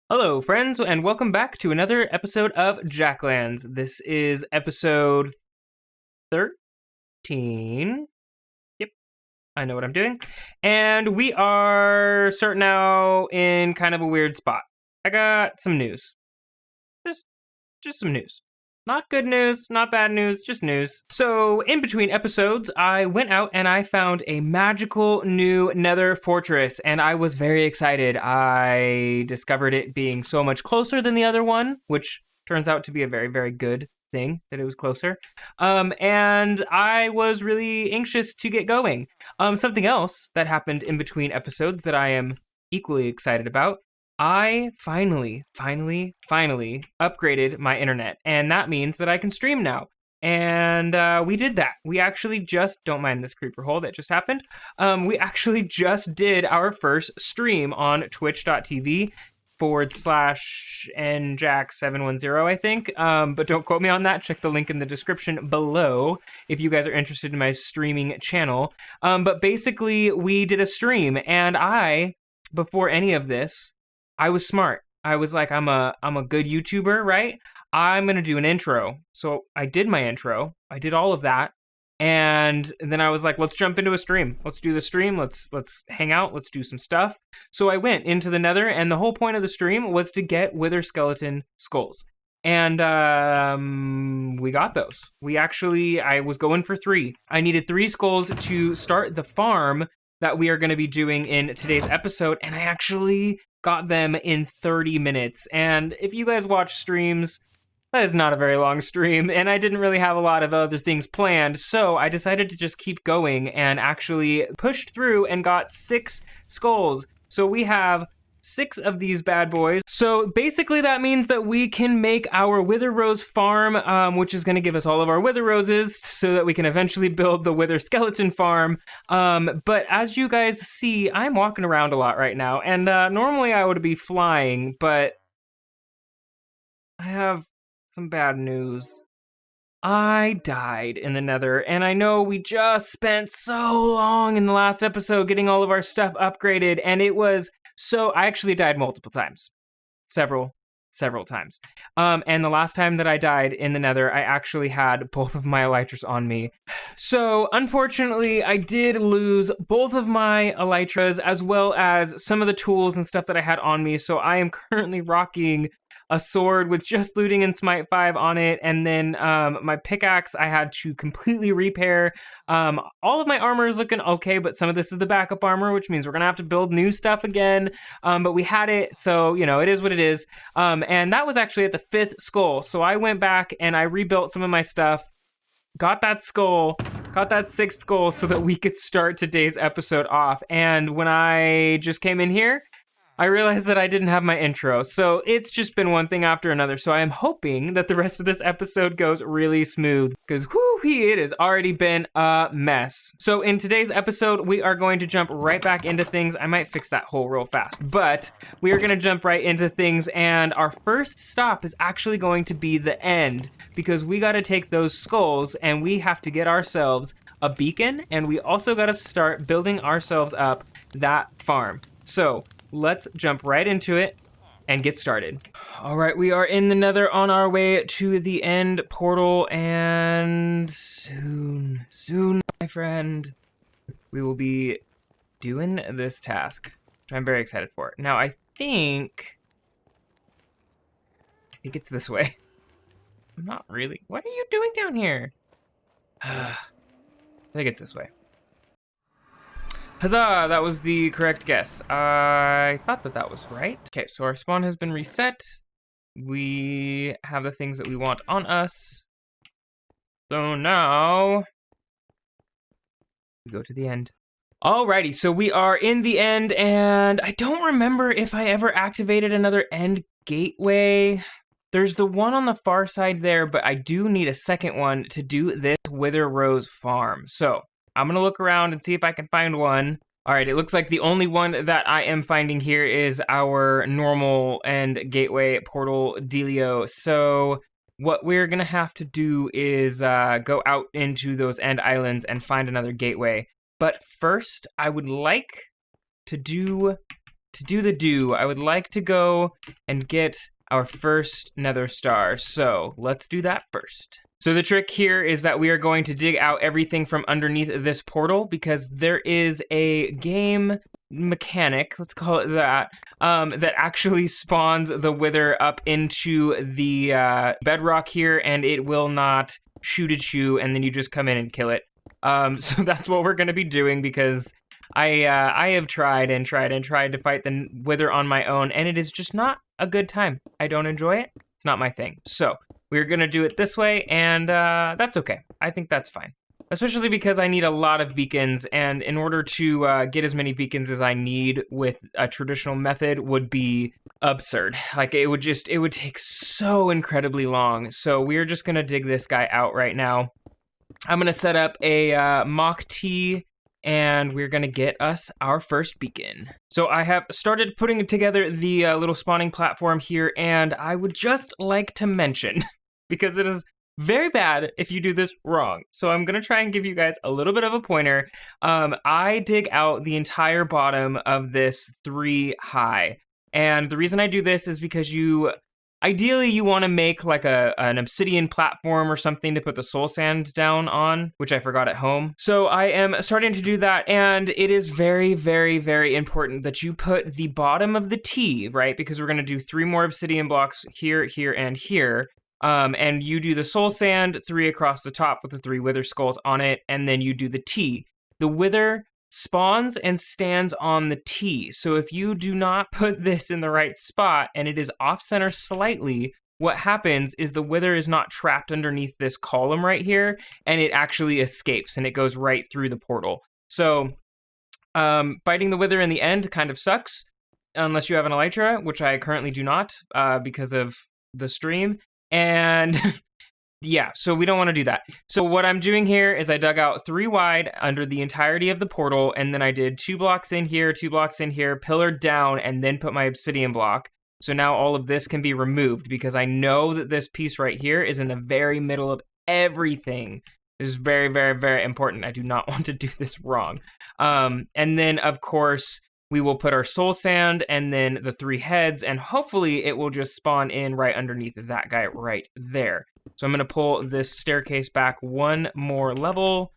Hello, friends, and welcome back to another episode of Jacklands. This is episode 13. Yep, I know what I'm doing. And we are starting out in kind of a weird spot. I got some news. Just some news. Not good news, not bad news, just news. So, in between episodes, I went out and I found a magical new Nether fortress, and I was very excited. I discovered it being so much closer than the other one, which turns out to be a very, very good thing that it was closer. And I was really anxious to get going. Something else that happened in between episodes that I am equally excited about. I finally upgraded my internet, and that means that I can stream now. And we did that. We actually just, don't mind this creeper hole that just happened. We actually just did our first stream on twitch.tv /njack710, I think. But don't quote me on that. Check the link in the description below if you guys are interested in my streaming channel. But basically, we did a stream, and before any of this, I was smart. I was like, I'm a good YouTuber, right? I'm gonna do an intro. So I did my intro. I did all of that, and then I was like, let's jump into a stream. Let's do the stream. Let's hang out. Let's do some stuff. So I went into the Nether, and the whole point of the stream was to get Wither skeleton skulls. And we got those. I was going for 3. I needed 3 skulls to start the farm that we are going to be doing in today's episode, and I actually got them in 30 minutes. And if you guys watch streams, that is not a very long stream, and I didn't really have a lot of other things planned, so I decided to just keep going and actually pushed through and got 6 skulls. So we have 6 of these bad boys. So basically that means that we can make our Wither Rose farm, which is going to give us all of our Wither Roses so that we can eventually build the Wither Skeleton farm. But as you guys see, I'm walking around a lot right now, and normally I would be flying, but I have some bad news. I died in the Nether, and I know we just spent so long in the last episode getting all of our stuff upgraded, and it was so, I actually died multiple times. Several times. And the last time that I died in the Nether, I actually had both of my elytras on me. So, unfortunately, I did lose both of my elytras as well as some of the tools and stuff that I had on me. So I am currently rocking a sword with just looting and smite 5 on it, and then my pickaxe I had to completely repair. All of my armor is looking okay, but some of this is the backup armor, which means we're gonna have to build new stuff again. But we had it, so it is what it is. And that was actually at the 5th skull, so I went back and I rebuilt some of my stuff, got that skull, got that 6th skull so that we could start today's episode off. And when I just came in here, I realized that I didn't have my intro, so it's just been one thing after another. So I am hoping that the rest of this episode goes really smooth, because it has already been a mess. So in today's episode, we are going to jump right back into things. I might fix that hole real fast, but we are gonna jump right into things, and our first stop is actually going to be the end, because we gotta take those skulls, and we have to get ourselves a beacon, and we also gotta start building ourselves up that farm. So let's jump right into it and get started. All right, we are in the Nether on our way to the end portal, and soon, my friend, we will be doing this task, which I'm very excited for. Now, I think it's this way. Not really. What are you doing down here? I think it's this way. Huzzah! That was the correct guess. I thought that was right. Okay, so our spawn has been reset. We have the things that we want on us. So now we go to the end. Alrighty, so we are in the end, and I don't remember if I ever activated another end gateway. There's the one on the far side there, but I do need a second one to do this Wither Rose farm. So I'm gonna look around and see if I can find one. All right, it looks like the only one that I am finding here is our normal end gateway portal dealio. So what we're gonna have to do is go out into those end islands and find another gateway. But first, I would like to do to do the do, I would like to go and get our first Nether Star. So let's do that first. So the trick here is that we are going to dig out everything from underneath this portal because there is a game mechanic, let's call it that, that actually spawns the wither up into the bedrock here, and it will not shoot at you, and then you just come in and kill it. So that's what we're going to be doing because I have tried and tried and tried to fight the wither on my own, and it is just not a good time. I don't enjoy it. It's not my thing. So we're going to do it this way, and that's okay. I think that's fine. Especially because I need a lot of beacons, and in order to get as many beacons as I need with a traditional method would be absurd. Like, it would take so incredibly long. So we're just gonna dig this guy out right now. I'm gonna set up a mock T, and we're gonna get us our first beacon. So I have started putting together the little spawning platform here, and I would just like to mention, because it is very bad if you do this wrong. So I'm gonna try and give you guys a little bit of a pointer. I dig out the entire bottom of this 3 high. And the reason I do this is because ideally you wanna make like an obsidian platform or something to put the soul sand down on, which I forgot at home. So I am starting to do that, and it is very, very, very important that you put the bottom of the T, right? Because we're gonna do 3 more obsidian blocks here, here, and here. And you do the soul sand, 3 across the top with the 3 wither skulls on it, and then you do the T. The wither spawns and stands on the T. So if you do not put this in the right spot and it is off center slightly, what happens is the wither is not trapped underneath this column right here, and it actually escapes and it goes right through the portal. So fighting the wither in the end kind of sucks, unless you have an elytra, which I currently do not because of the stream. And yeah, so we don't want to do that. So what I'm doing here is I dug out 3 wide under the entirety of the portal, and then I did 2 blocks in here, 2 blocks in here, pillared down, and then put my obsidian block. So now all of this can be removed because I know that this piece right here is in the very middle of everything. This is very, very, very important. I do not want to do this wrong. And then, of course, we will put our soul sand and then the 3 heads, and hopefully it will just spawn in right underneath that guy right there. So I'm going to pull this staircase back 1 more level,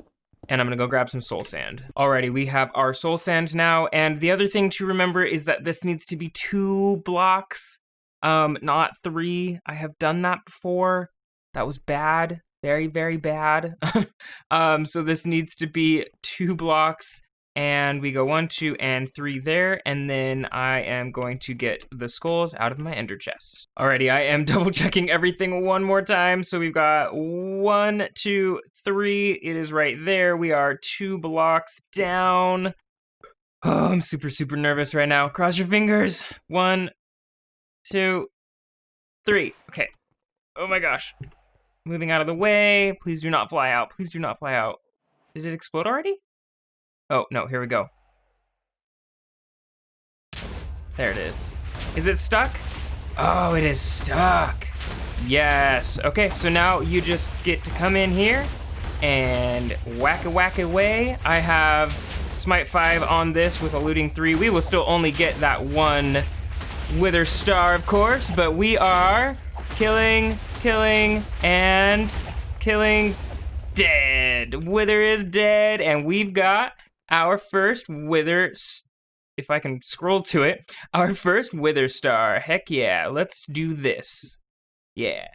and I'm going to go grab some soul sand. Alrighty, we have our soul sand now, and the other thing to remember is that this needs to be 2 blocks, not 3. I have done that before. That was bad. Very, very bad. So this needs to be 2 blocks. And we go 1, 2, and 3 there, and then I am going to get the skulls out of my ender chest. Alrighty, I am double checking everything 1 more time. So we've got 1, 2, 3. It is right there. We are 2 blocks down. Oh, I'm super, super nervous right now. Cross your fingers. 1, 2, 3. Okay. Oh my gosh. Moving out of the way. Please do not fly out. Please do not fly out. Did it explode already? Oh, no, here we go. There it is. Is it stuck? Oh, it is stuck. Yes. Okay, so now you just get to come in here and whack away. I have Smite 5 on this with Eluding 3. We will still only get that 1 Wither Star, of course, but we are killing, and killing. Dead. Wither is dead, and we've got our first Wither, if I can scroll to it, our first Wither Star. Heck yeah, let's do this. Yeah.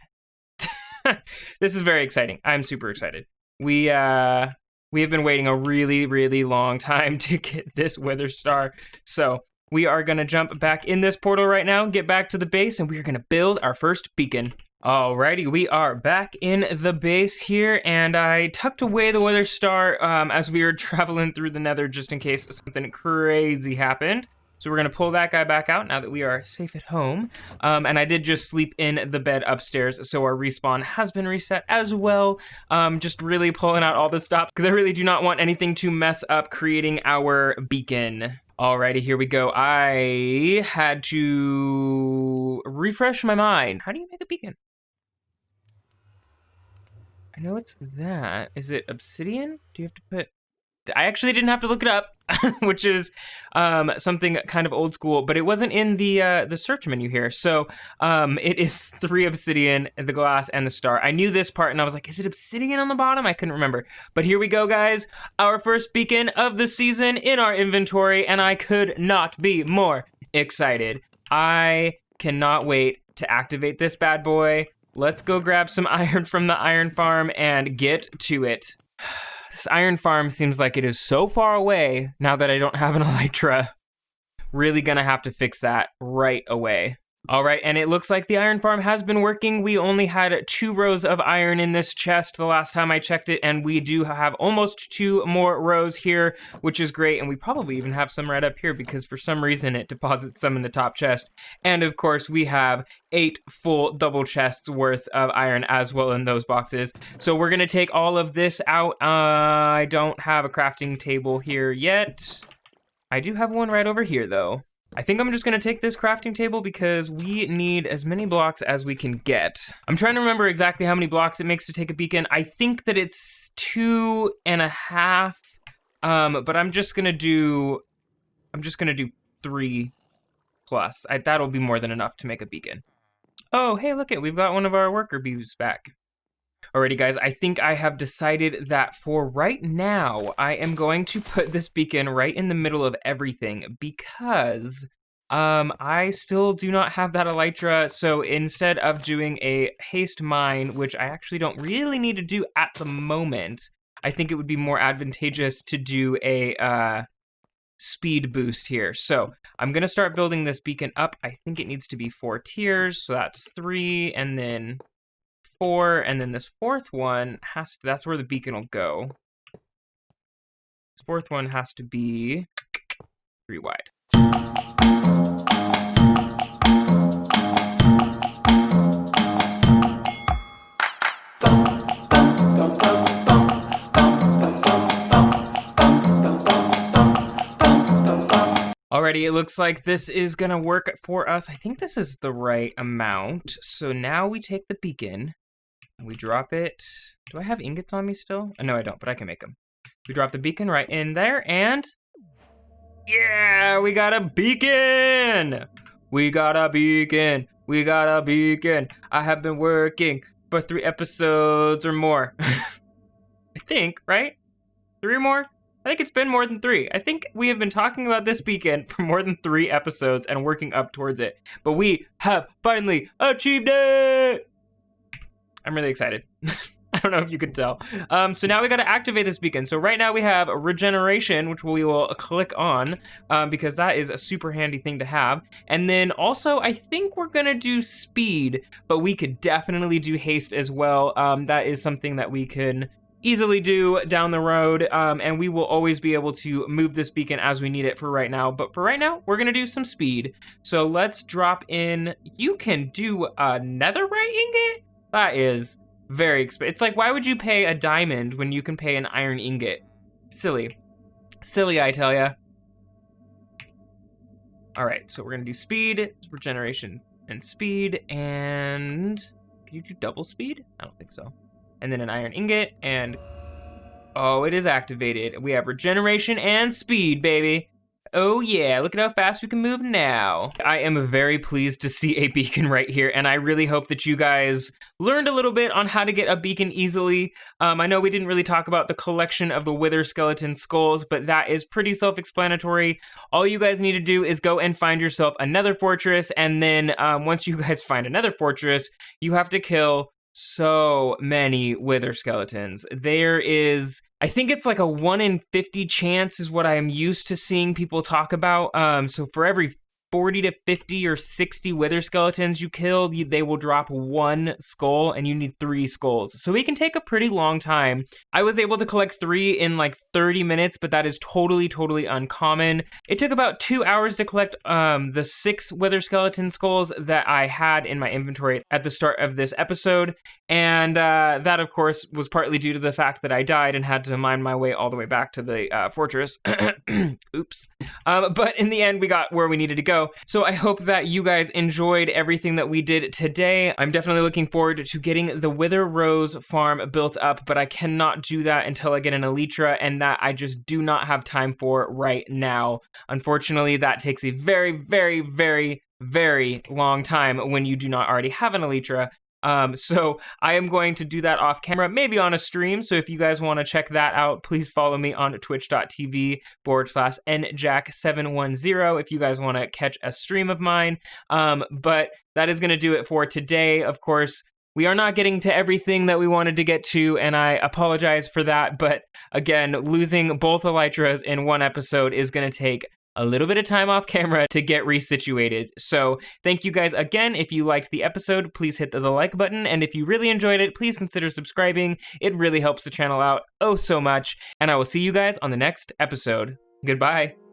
This is very exciting. I'm super excited. We have been waiting a really, really long time to get this Wither Star. So we are going to jump back in this portal right now, get back to the base, and we are going to build our first beacon. Alrighty, we are back in the base here, and I tucked away the Wither Star as we were traveling through the Nether just in case something crazy happened. So we're going to pull that guy back out now that we are safe at home. And I did just sleep in the bed upstairs, so our respawn has been reset as well. Just really pulling out all the stops because I really do not want anything to mess up creating our beacon. Alrighty, here we go. I had to refresh my mind. How do you make a beacon? I know it's that. Is it obsidian? Do you have to put... I actually didn't have to look it up. which is something kind of old school, but it wasn't in the search menu here. So it is 3 obsidian, the glass, and the star. I knew this part, and I was like, is it obsidian on the bottom? I couldn't remember. But here we go, guys. Our first beacon of the season in our inventory, and I could not be more excited. I cannot wait to activate this bad boy. Let's go grab some iron from the iron farm and get to it. This iron farm seems like it is so far away now that I don't have an elytra. Really gonna have to fix that right away. All right, and it looks like the iron farm has been working. We only had 2 rows of iron in this chest the last time I checked it, and we do have almost 2 more rows here, which is great. And we probably even have some right up here because for some reason it deposits some in the top chest. And of course, we have 8 full double chests worth of iron as well in those boxes. So we're gonna take all of this out. I don't have a crafting table here yet. I do have one right over here though. I think I'm just gonna take this crafting table because we need as many blocks as we can get. I'm trying to remember exactly how many blocks it makes to take a beacon. I think that it's 2.5, but I'm just gonna do 3 plus. That'll be more than enough to make a beacon. Oh, hey, look it, we've got one of our worker bees back. Alrighty, guys, I think I have decided that for right now, I am going to put this beacon right in the middle of everything because I still do not have that elytra. So instead of doing a haste mine, which I actually don't really need to do at the moment, I think it would be more advantageous to do a speed boost here. So I'm going to start building this beacon up. I think it needs to be 4 tiers. So that's 3 and then 4, and then this 4th one that's where the beacon will go. This 4th one has to be 3 wide. Alrighty, it looks like this is gonna work for us. I think this is the right amount. So now we take the beacon, we drop it. Do I have ingots on me still? No, I don't, but I can make them. We drop the beacon right in there, and yeah, we got a beacon! We got a beacon! We got a beacon! I have been working for 3 episodes or more. I think, right? 3 or more? I think it's been more than 3. I think we have been talking about this beacon for more than 3 episodes and working up towards it. But we have finally achieved it! I'm really excited. I don't know if you could tell. So now we gotta activate this beacon. So right now we have regeneration, which we will click on because that is a super handy thing to have. And then also I think we're gonna do speed, but we could definitely do haste as well. That is something that we can easily do down the road, and we will always be able to move this beacon as we need it for right now. But for right now, we're gonna do some speed. So let's drop in, you can do a netherite ingot? That is very expensive. It's like, why would you pay a diamond when you can pay an iron ingot? Silly. Silly, I tell ya. All right, so we're gonna do speed, regeneration, and speed, and can you do double speed? I don't think so. And then an iron ingot, and oh, it is activated. We have regeneration and speed, baby. Oh yeah, look at how fast we can move now. I am very pleased to see a beacon right here, and I really hope that you guys learned a little bit on how to get a beacon easily. I know we didn't really talk about the collection of the wither skeleton skulls, but that is pretty self-explanatory. All you guys need to do is go and find yourself another fortress, and then once you guys find another fortress, you have to kill so many wither skeletons. There is, I think it's like a 1 in 50 chance is what I am used to seeing people talk about. So for every 40 to 50 or 60 wither skeletons you kill, they will drop 1 skull, and you need 3 skulls. So it can take a pretty long time. I was able to collect 3 in like 30 minutes, but that is totally uncommon. It took about 2 hours to collect the 6 wither skeleton skulls that I had in my inventory at the start of this episode. And that, of course, was partly due to the fact that I died and had to mine my way all the way back to the fortress. Oops. But in the end, we got where we needed to go. go. So I hope that you guys enjoyed everything that we did today. I'm definitely looking forward to getting the Wither Rose farm built up, but I cannot do that until I get an elytra, and that I just do not have time for right now. Unfortunately, that takes a very, very, very, very long time when you do not already have an elytra. So I am going to do that off camera, maybe on a stream. So if you guys want to check that out, please follow me on twitch.tv/njack710 if you guys want to catch a stream of mine. But that is going to do it for today. Of course, we are not getting to everything that we wanted to get to, and I apologize for that. But again, losing both elytras in one episode is going to take a little bit of time off camera to get resituated. So thank you guys again. If you liked the episode, please hit the like button. And if you really enjoyed it, please consider subscribing. It really helps the channel out oh so much. And I will see you guys on the next episode. Goodbye.